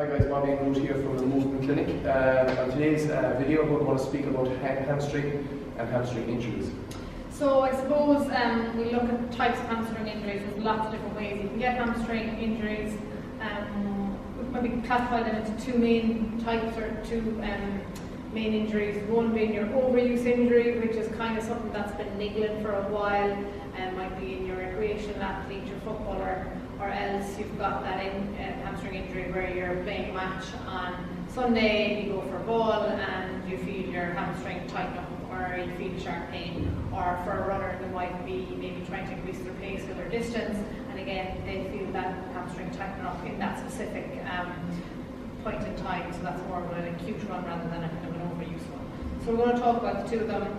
Hi guys, Bobby and Ruth here from the Movement Clinic. On today's video we're going to speak about hamstring and hamstring injuries. So I suppose we look at types of hamstring injuries. There's lots of different ways you can get hamstring injuries. We maybe classify them into two main types or two main injuries. One being your overuse injury, which is kind of something that's been niggling for a while, and might be in your recreational athlete, your footballer, or else you've got that hamstring injury where you're playing a match on Sunday, you go for a ball and you feel your hamstring tighten up, or you feel sharp pain. Or for a runner, they might be maybe trying to increase their pace or their distance, and again they feel that hamstring tighten up in that specific point in time. So that's more of an acute run rather than a kind of an overuse one. So we're going to talk about the two of them.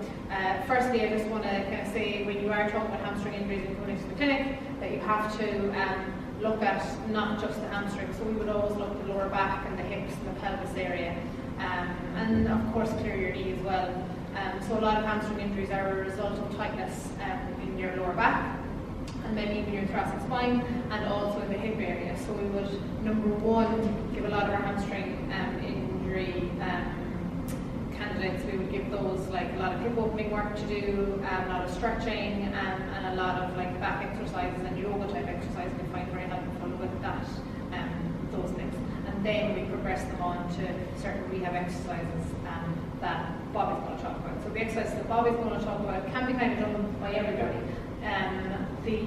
Firstly, I just want to kind of say, when you are talking about hamstring injuries and coming into the clinic, that you have to look at not just the hamstring. So we would always look at the lower back and the hips and the pelvis area, and of course clear your knee as well. So a lot of hamstring injuries are a result of tightness in your lower back, and maybe even your thoracic spine, and also in the hip area. So we would, number one, give a lot of our hamstring injury candidates, we would give those like a lot of hip opening work to do, a lot of stretching, and a lot of like back exercises and yoga type exercises we find very helpful with that, those things. And then we progress them on to certain rehab exercises that Bobby's going to talk about. So the exercises that Bobby's going to talk about can be kind of done by everybody. The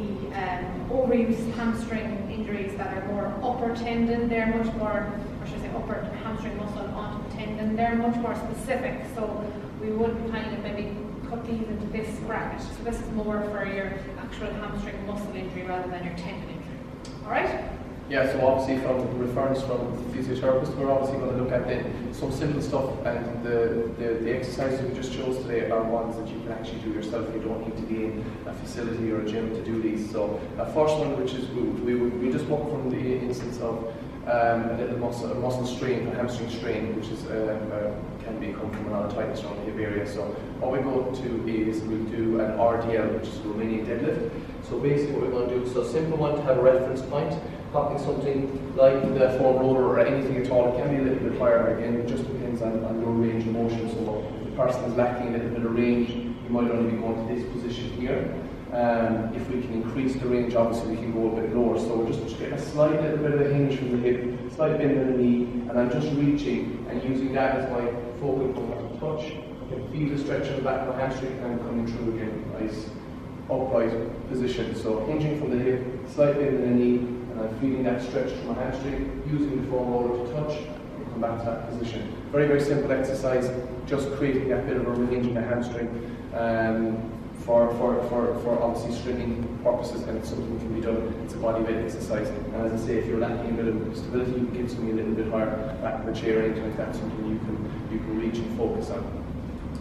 overuse hamstring injuries that are more upper tendon, they're much more, or should I say upper hamstring muscle onto the tendon, they're much more specific. So we would kind of maybe cut these into this bracket. So this is more for your actual hamstring muscle injury rather than your tendon injury. Alright? Yeah, so obviously from reference from the physiotherapist, we're obviously going to look at some simple stuff, and the exercises we just chose today are ones that you can actually do yourself. You don't need to be in a facility or a gym to do these. So first one, which is we just work from the instance of a little muscle strain, a hamstring strain, which is can come from a lot of tightness around the hip area. So what we go to is we'll do an RDL, which is Romanian deadlift. So basically what we're going to do, so simple one, to have a reference point, popping something like the foam roller or anything at all. It can be a little bit higher, again, it just depends on your range of motion. So if the person is lacking a little bit of range, you might only be going to this position here. If we can increase the range, obviously we can go a bit lower. So we're just getting a slight little bit of a hinge from the hip, slight bend in the knee, and I'm just reaching and using that as my focal point to touch. I can feel the stretch in the back of my hamstring and coming through again, nice upright position. So hinging from the hip, slight bend in the knee, and I'm feeling that stretch from my hamstring, using the foam roller to touch, and come back to that position. Very, very simple exercise, just creating that bit of a range in the hamstring for obviously stringing purposes, and it's something that can be done. It's a body weight exercise. And as I say, if you're lacking a bit of stability, you can get something a little bit higher back in the chair, anything like that, something you can reach and focus on.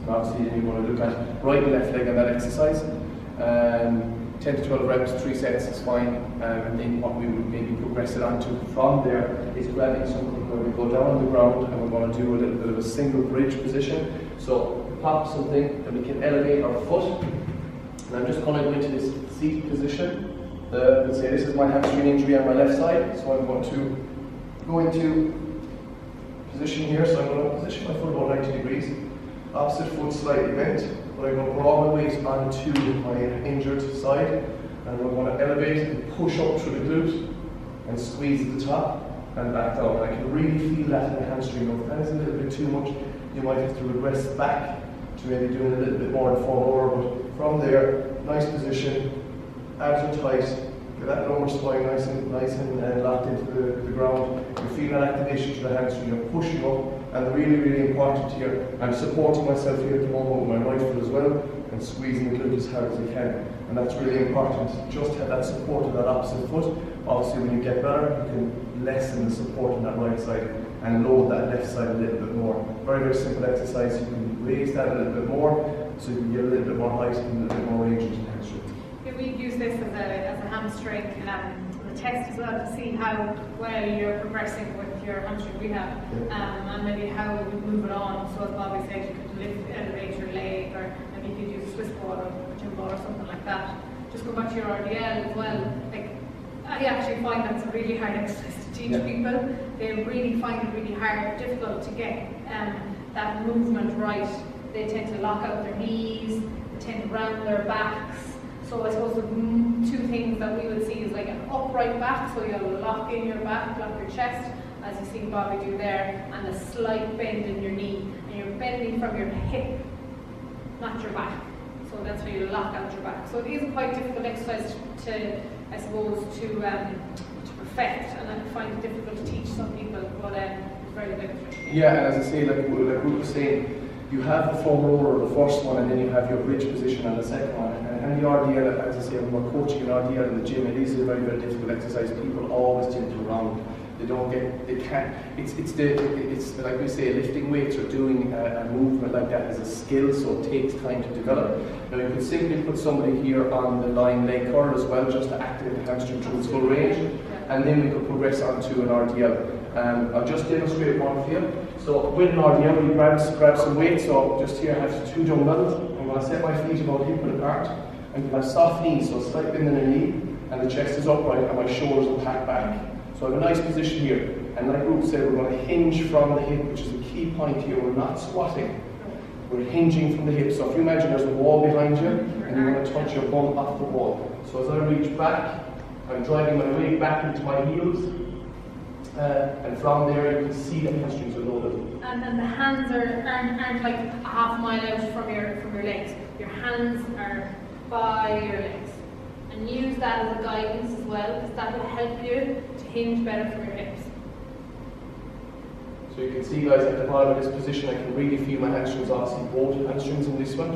And obviously then you want to look at right and left leg on that exercise. 10 to 12 reps, 3 sets is fine, and then what we would maybe progress it onto from there is grabbing something where we go down on the ground and we're going to do a little bit of a single bridge position. So we pop something, then we can elevate our foot, and I'm just going to go into this seat position. Let's say this is my hamstring injury on my left side, so I'm going to go into position here. So I'm going to position my foot about 90 degrees, opposite foot slightly bent. But I'm going to draw my weight onto my injured side, and we're going to elevate and push up through the glute and squeeze at the top and back down. I can really feel that in the hamstring. If that is a little bit too much, you might have to regress back to maybe doing a little bit more in the foam roller. But from there, nice position, abs are tight, get that lower spine nice and locked into the ground. You're feeling that activation to the hamstring, you're pushing up. And really, really important here, I'm supporting myself here at the moment with my right foot as well, and squeezing the glute as hard as I can. And that's really important, just have that support of that opposite foot. Obviously when you get better, you can lessen the support on that right side and load that left side a little bit more. Very, very simple exercise. You can raise that a little bit more, so you can get a little bit more height and a little bit more range into the hamstring. We use this as a hamstring test as well to see how well you're progressing with your hamstring rehab, and maybe how we move it on. So as Bobby said, you could elevate your leg, or maybe you could use a Swiss ball or a gym ball or something like that. Just go back to your RDL as well. Like I actually find that's a really hard exercise to teach people. They really find it really hard, difficult to get that movement right. They tend to lock out their knees, they tend to round their backs. So I suppose the two things that we would see is like an upright back, so you'll lock in your back, lock your chest, as you see Bobby do there, and a slight bend in your knee. And you're bending from your hip, not your back. So that's how you lock out your back. So it is a quite difficult exercise to, I suppose, to perfect, and I find it difficult to teach some people, but it's very beneficial. Yeah, and as I say, like we were saying, you have the foam roller, the first one, and then you have your bridge position on the second one. And the RDL, as I say, when we're coaching an RDL in the gym, it is a very, very difficult exercise. People always tend to round. They can't. It's like we say, lifting weights or doing a movement like that is a skill, so it takes time to develop. Now you could simply put somebody here on the lying leg curl as well, just to activate the hamstring through its full range, and then we could progress on to an RDL. I'll just demonstrate one for you. So with an RDL, we grab some weight. So just here I have 2 dumbbells. I'm going to set my feet about hip width apart, and you have soft knees, so slight bend in the knee, and the chest is upright, and my shoulders are packed back. So I have a nice position here, and like Ruth said, we're going to hinge from the hip, which is a key point here. We're not squatting, we're hinging from the hip. So if you imagine there's a wall behind you, and you want to touch your bum off the wall. So as I reach back, I'm driving my weight back into my heels, and from there you can see the hamstrings are loaded. And then the hands aren't like a half mile out from your legs. Your hands are by your legs. And use that as a guidance as well, because that will help you to hinge better from your hips. So you can see, guys, at the bottom of this position, I can really feel my hamstrings, obviously both hamstrings in this one.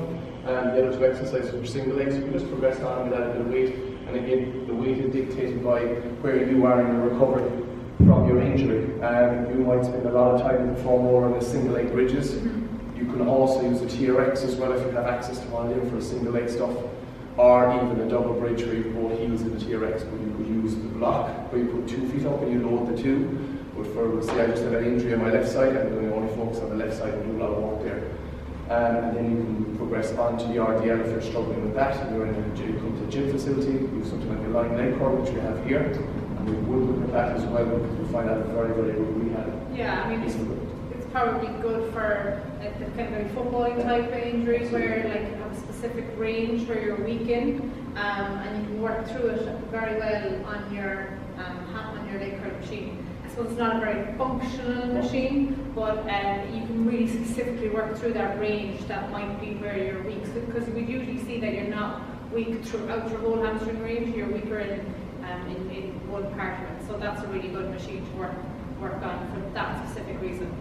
The other 2 exercises for single legs, you can just progress on with that a bit of weight. And again, the weight is dictated by where you are in your recovery from your injury. You might spend a lot of time in the foam roller and the single leg bridges. You can also use the TRX as well if you have access to one of them for a single leg stuff. Or even a double bridge where you have both heels in the TRX, where you could use the block, where you put 2 feet up and you load the 2. But for, say I just have an injury on my left side, I'm going to only focus on the left side and do a lot of work there. And then you can progress on to the RDL if you're struggling with that. And you're in a gym, come to the gym facility, use something like a lying leg curl, which we have here. And we would look at that as well, because we find that very, very good rehab. Yeah, I mean, it's probably good for the kind of footballing type of injuries where like you have a specific range where you're weak in, and you can work through it very well on your leg curl machine. I suppose it's not a very functional machine, but you can really specifically work through that range that might be where you're weak. So, because we usually see that you're not weak throughout your whole hamstring range, you're weaker in one part of it. So that's a really good machine to work on for that specific reason.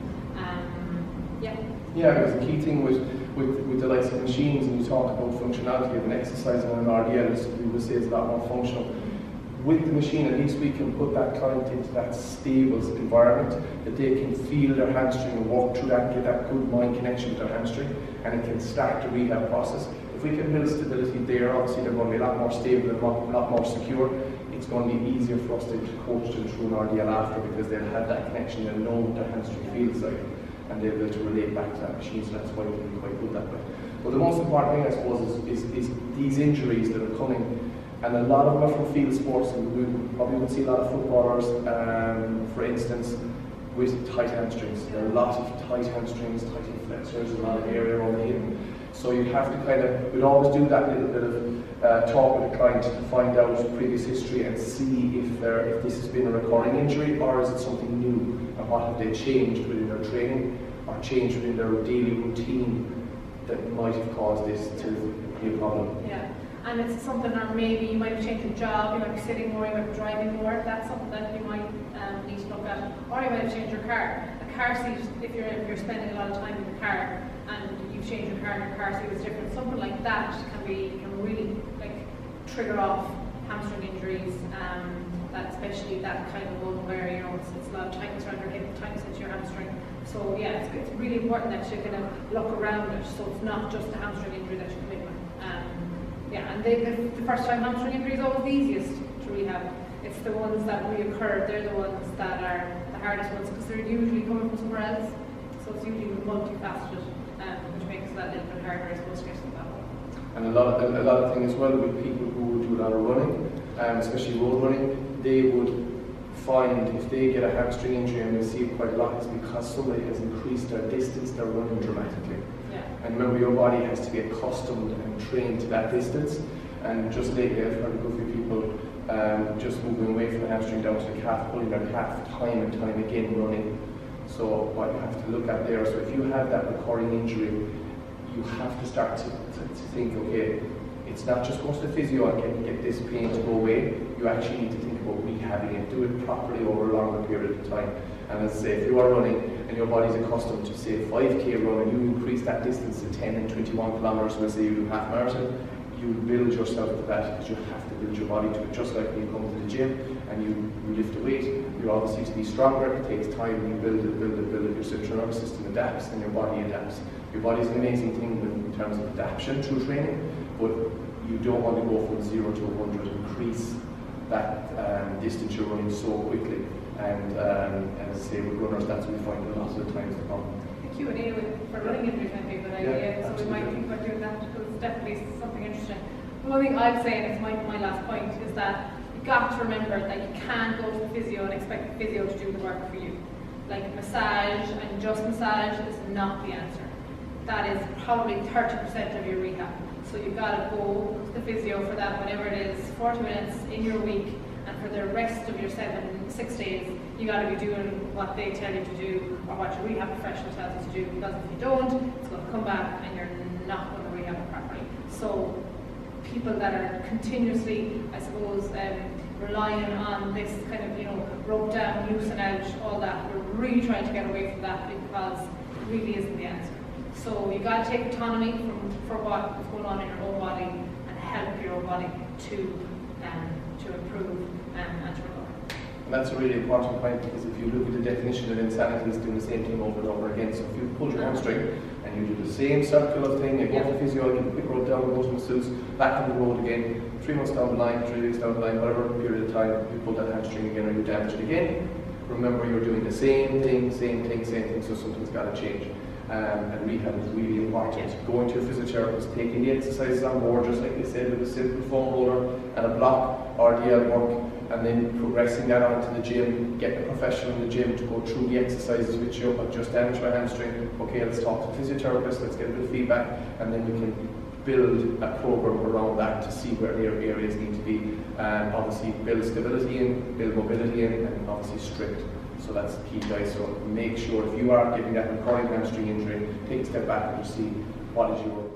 Yeah, because the key thing with the likes of machines, and you talk about functionality of an exercise and an RDL, we would say it's a lot more functional. With the machine, at least we can put that client into that stable environment, that they can feel their hamstring and walk through that and get that good mind connection with their hamstring, and it can start the rehab process. If we can build stability there, obviously they're going to be a lot more stable and a lot more secure. It's going to be easier for us to coach them through an RDL after, because they'll have that connection, they'll know what their hamstring feels like, and they'll be able to relate back to that machine, so that's why we can be quite good that way. But the most important thing, I suppose, is these injuries that are coming, and a lot of them are from field sports, and we probably would see a lot of footballers, for instance, with tight hamstrings. There are a lot of tight hamstrings, tight hip flexors, a lot of area around the hip. So you have to we'd always do that little bit of talk with the client to find out previous history and see if this has been a recurring injury, or is it something new, and what have they changed within their training or changed within their daily routine that might have caused this to be a problem. Yeah, and it's something, or maybe you might have changed your job, you might be sitting more, you might be driving more. That's something that you might need to look at. Or you might have changed your car. A car seat, if you're spending a lot of time in the car and you've changed your car and your car seat is different, something like that can really trigger off hamstring injuries. That especially that kind of one where it's a lot of tightness around your hip, tightness into your hamstring. So yeah, it's really important that you're going to look around it, so it's not just a hamstring injury that you come in with. Yeah, and the first time hamstring injury is always the easiest to rehab. It's the ones that reoccur, they're the ones that are the hardest ones, because they're usually coming from somewhere else. So it's usually multifaceted, which makes that a little bit harder, I suppose, to get to that one. And a lot of thing as well with people who do a lot of running, especially road running, they would find if they get a hamstring injury, and we see it quite a lot, is because somebody has increased their distance they're running dramatically. Yeah. And remember, your body has to get accustomed and trained to that distance. And just lately, I've heard a good few people just moving away from the hamstring down to the calf, pulling their calf time and time again running. So what you have to look at there, so if you have that recurring injury, you have to start to think, okay, it's not just go to the physio and get this pain to go away. You actually need to think about rehabbing it, do it properly over a longer period of time. And as I say, if you are running and your body's accustomed to say 5k run and you increase that distance to 10 and 21 kilometers, let's say you do half marathon, you build yourself to that because you have to build your body to it. Just like when you come to the gym and you lift a weight, you obviously to be stronger, it takes time, you build it, your central nervous system adapts and your body adapts. Your body's an amazing thing in terms of adaptation through training, but you don't want to go from 0 to 100, increase that distance you're running so quickly. And as I say, with runners, that's what we find a lot of the times the problem. The Q&A for running injuries might be a good idea, so we might think about doing that because it's definitely something interesting. The one thing I'd say, and it's my last point, is that you've got to remember that you can't go to the physio and expect the physio to do the work for you. Like massage and just massage is not the answer. That is probably 30% of your rehab. So you've got to go to the physio for that, whatever it is, 40 minutes in your week, and for the rest of your 6 days, you got to be doing what they tell you to do, or what your rehab professional tells you to do, because if you don't, it's going to come back and you're not going to rehab it properly. So people that are continuously, I suppose, relying on this kind of, rope down, loosen out, all that, we're really trying to get away from that because it really isn't the answer. So you got to take autonomy for what is going on in your own body and help your own body to improve and to recover. And that's a really important point, because if you look at the definition of insanity, it's doing the same thing over and over again. So if you pull your hamstring and you do the same circular thing, you go to the physio, you quick rope down, go to masseuse, back on the road again, 3 months down the line, 3 weeks down the line, whatever period of time, you pull that hamstring again or you damage it again, remember you're doing the same thing, so something's got to change. And rehab is really important. Going to a physiotherapist, taking the exercises on board, just like they said, with a simple foam roller and a block, RDL work, and then progressing that onto the gym, getting a professional in the gym to go through the exercises with you. I've just damaged my hamstring. Okay, let's talk to the physiotherapist, let's get a bit of feedback, and then we can build a program around that to see where the areas need to be. Obviously, build stability in, build mobility in, and obviously strict. So that's the key, guys. So make sure if you are getting that recurring hamstring injury, take a step back and see what is your